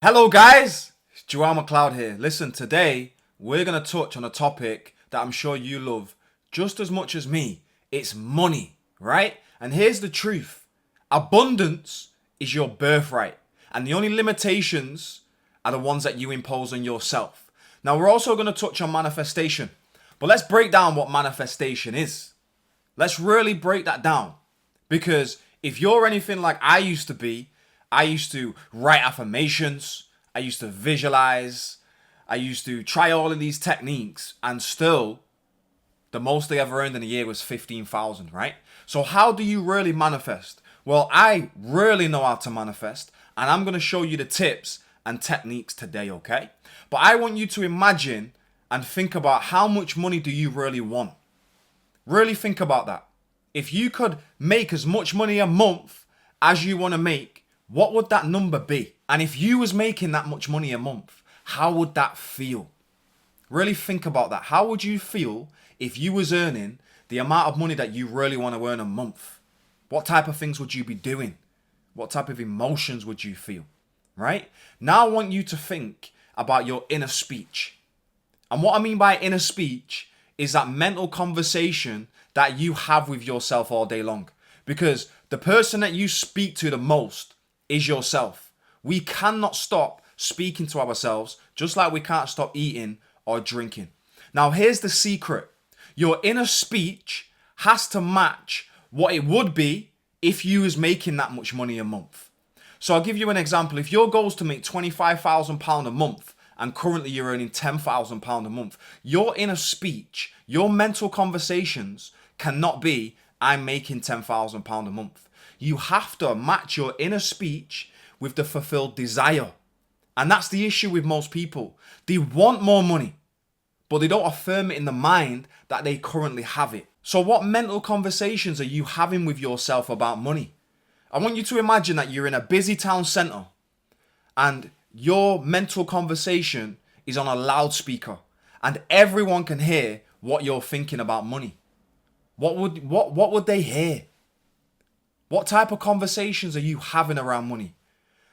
Hello guys, it's Joel McLeod here. Listen, today we're going to touch on a topic that I'm sure you love just as much as me. It's money, right? And here's the truth. Abundance is your birthright, and the only limitations are the ones that you impose on yourself. Now we're also going to touch on manifestation, but let's break down what manifestation is. Let's really break that down, because if you're anything like I used to be, I used to write affirmations, I used to visualize, I used to try all of these techniques, and still the most I ever earned in a year was 15,000, right? So how do you really manifest? Well, I really know how to manifest, and I'm going to show you the tips and techniques today, okay? But I want you to imagine and think about how much money do you really want? Really think about that. If you could make as much money a month as you want to make, what would that number be? And if you was making that much money a month, how would that feel? Really think about that. How would you feel if you was earning the amount of money that you really want to earn a month? What type of things would you be doing? What type of emotions would you feel? Right? Now I want you to think about your inner speech. And what I mean by inner speech is that mental conversation that you have with yourself all day long. Because the person that you speak to the most is yourself. We cannot stop speaking to ourselves, just like we can't stop eating or drinking. Now, here's the secret. Your inner speech has to match what it would be if you was making that much money a month. So I'll give you an example. If your goal is to make £25,000 a month and currently you're earning £10,000 a month, your inner speech, your mental conversations cannot be, I'm making £10,000 a month. You have to match your inner speech with the fulfilled desire. And that's the issue with most people. They want more money, but they don't affirm it in the mind that they currently have it. So what mental conversations are you having with yourself about money? I want you to imagine that you're in a busy town centre and your mental conversation is on a loudspeaker and everyone can hear what you're thinking about money. What would they hear? What type of conversations are you having around money?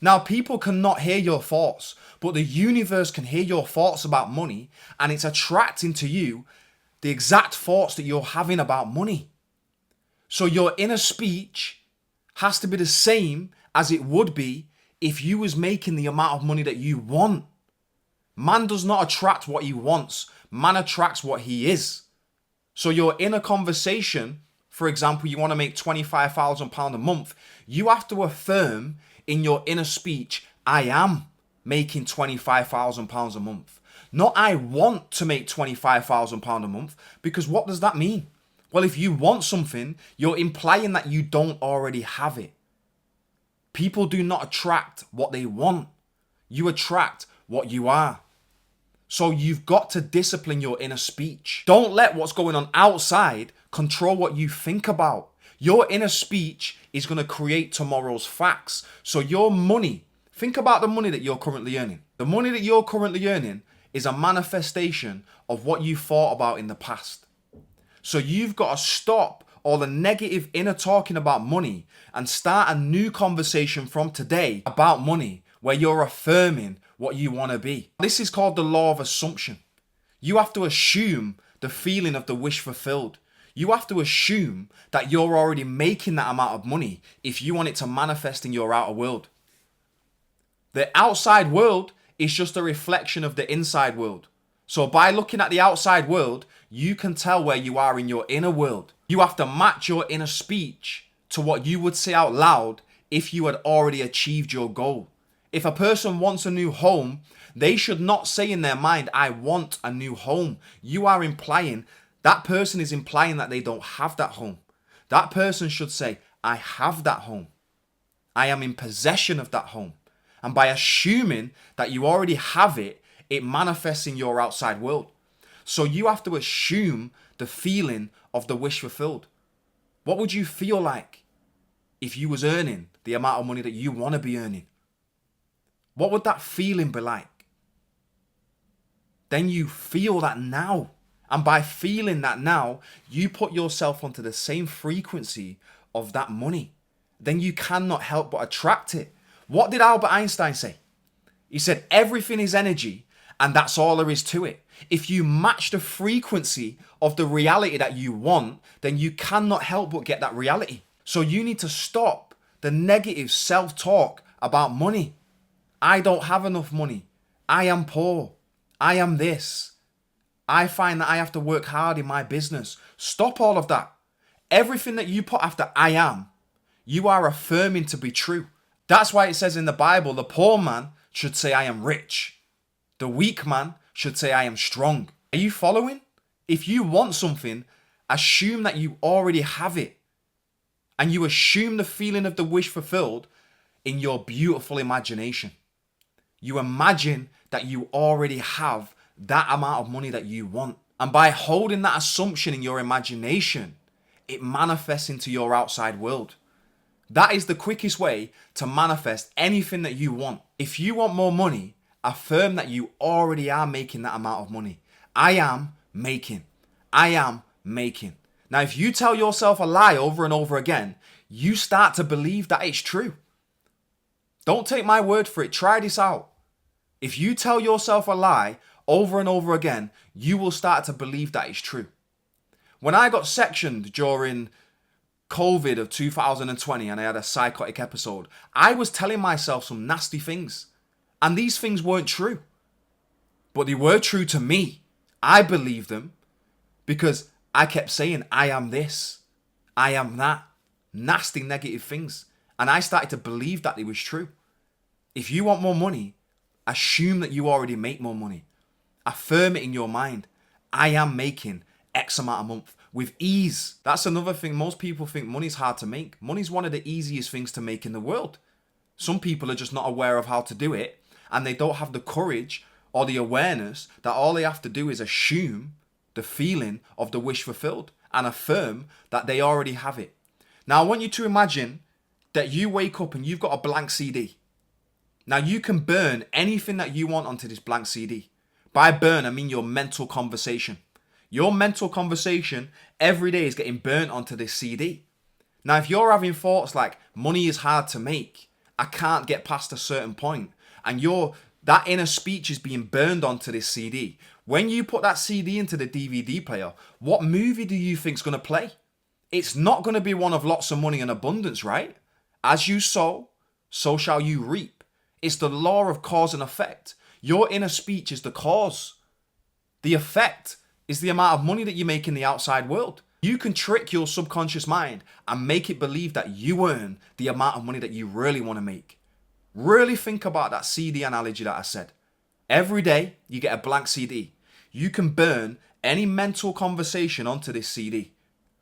Now, people cannot hear your thoughts, but the universe can hear your thoughts about money, and it's attracting to you the exact thoughts that you're having about money. So your inner speech has to be the same as it would be if you was making the amount of money that you want. Man does not attract what he wants. Man attracts what he is. So your inner conversation, for example, you want to make £25,000 a month, you have to affirm in your inner speech, I am making £25,000 a month. Not I want to make £25,000 a month, because what does that mean? Well, if you want something, you're implying that you don't already have it. People do not attract what they want. You attract what you are. So you've got to discipline your inner speech. Don't let what's going on outside control what you think about. Your inner speech is going to create tomorrow's facts. So your money, think about the money that you're currently earning. The money that you're currently earning is a manifestation of what you thought about in the past. So you've got to stop all the negative inner talking about money and start a new conversation from today about money where you're affirming what you want to be. This is called the law of assumption. You have to assume the feeling of the wish fulfilled. You have to assume that you're already making that amount of money if you want it to manifest in your outer world. The outside world is just a reflection of the inside world. So by looking at the outside world, you can tell where you are in your inner world. You have to match your inner speech to what you would say out loud if you had already achieved your goal. If a person wants a new home, they should not say in their mind, I want a new home. You are implying, that person is implying that they don't have that home. That person should say, I have that home. I am in possession of that home. And by assuming that you already have it, it manifests in your outside world. So you have to assume the feeling of the wish fulfilled. What would you feel like if you was earning the amount of money that you want to be earning? What would that feeling be like? Then you feel that now. And by feeling that now, you put yourself onto the same frequency of that money. Then you cannot help but attract it. What did Albert Einstein say? He said everything is energy, and that's all there is to it. If you match the frequency of the reality that you want, then you cannot help but get that reality. So you need to stop the negative self-talk about money. I don't have enough money. I am poor. I am this. I find that I have to work hard in my business. Stop all of that. Everything that you put after I am, you are affirming to be true. That's why it says in the Bible, the poor man should say I am rich. The weak man should say I am strong. Are you following? If you want something, assume that you already have it. And you assume the feeling of the wish fulfilled in your beautiful imagination. You imagine that you already have that amount of money that you want. And by holding that assumption in your imagination, it manifests into your outside world. That is the quickest way to manifest anything that you want. If you want more money, affirm that you already are making that amount of money. I am making. I am making. Now, if you tell yourself a lie over and over again, you start to believe that it's true. Don't take my word for it. Try this out. If you tell yourself a lie over and over again, you will start to believe that it's true. When I got sectioned during COVID of 2020 and I had a psychotic episode, I was telling myself some nasty things. And these things weren't true. But they were true to me. I believed them because I kept saying, I am this, I am that. Nasty negative things. And I started to believe that it was true. If you want more money, assume that you already make more money. Affirm it in your mind. I am making X amount a month with ease. That's another thing. Most people think money's hard to make. Money's one of the easiest things to make in the world. Some people are just not aware of how to do it, and they don't have the courage or the awareness that all they have to do is assume the feeling of the wish fulfilled and affirm that they already have it. Now, I want you to imagine that you wake up and you've got a blank CD. Now, you can burn anything that you want onto this blank CD. By burn, I mean your mental conversation. Your mental conversation every day is getting burnt onto this CD. Now, if you're having thoughts like, money is hard to make, I can't get past a certain point, and that inner speech is being burned onto this CD. When you put that CD into the DVD player, what movie do you think is going to play? It's not going to be one of lots of money and abundance, right? As you sow, so shall you reap. It's the law of cause and effect. Your inner speech is the cause. The effect is the amount of money that you make in the outside world. You can trick your subconscious mind and make it believe that you earn the amount of money that you really want to make. Really think about that CD analogy that I said. Every day you get a blank CD. You can burn any mental conversation onto this CD.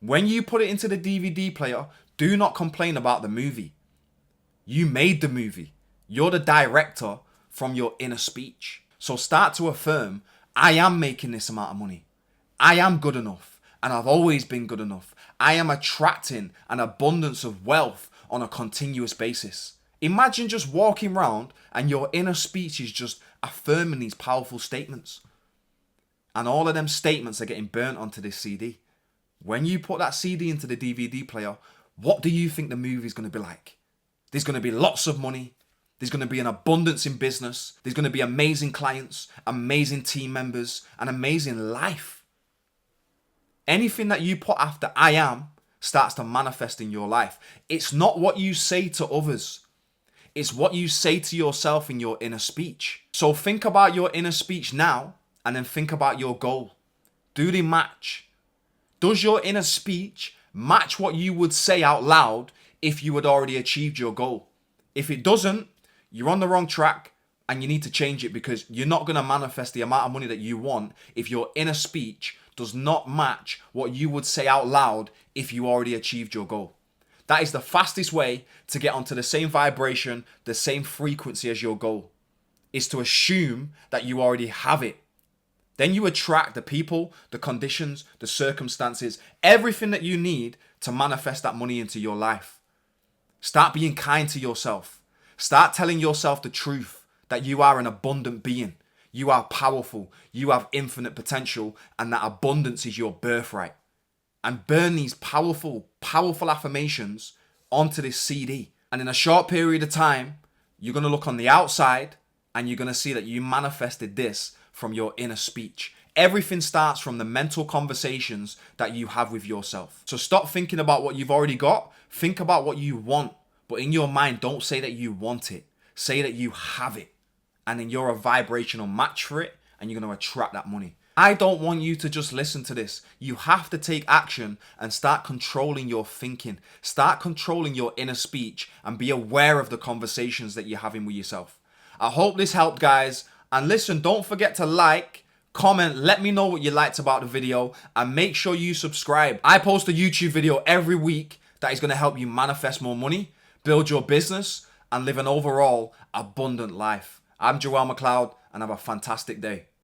When you put it into the DVD player, do not complain about the movie. You made the movie. You're the director from your inner speech. So start to affirm, I am making this amount of money. I am good enough, and I've always been good enough. I am attracting an abundance of wealth on a continuous basis. Imagine just walking around and your inner speech is just affirming these powerful statements. And all of them statements are getting burnt onto this CD. When you put that CD into the DVD player, what do you think the movie is going to be like? There's going to be lots of money. There's going to be an abundance in business. There's going to be amazing clients, amazing team members, an amazing life. Anything that you put after I am starts to manifest in your life. It's not what you say to others. It's what you say to yourself in your inner speech. So think about your inner speech now and then think about your goal. Do they match? Does your inner speech match what you would say out loud if you had already achieved your goal? If it doesn't, you're on the wrong track and you need to change it, because you're not going to manifest the amount of money that you want if your inner speech does not match what you would say out loud if you already achieved your goal. That is the fastest way to get onto the same vibration, the same frequency as your goal, is to assume that you already have it. Then you attract the people, the conditions, the circumstances, everything that you need to manifest that money into your life. Start being kind to yourself. Start telling yourself the truth that you are an abundant being. You are powerful. You have infinite potential, and that abundance is your birthright. And burn these powerful, powerful affirmations onto this CD. And in a short period of time, you're going to look on the outside and you're going to see that you manifested this from your inner speech. Everything starts from the mental conversations that you have with yourself. So stop thinking about what you've already got. Think about what you want. But in your mind, don't say that you want it. Say that you have it. And then you're a vibrational match for it, and you're going to attract that money. I don't want you to just listen to this. You have to take action and start controlling your thinking. Start controlling your inner speech and be aware of the conversations that you're having with yourself. I hope this helped, guys. And listen, don't forget to like, comment, let me know what you liked about the video, and make sure you subscribe. I post a YouTube video every week that is going to help you manifest more money, build your business, and live an overall abundant life. I'm Joel McLeod, and have a fantastic day.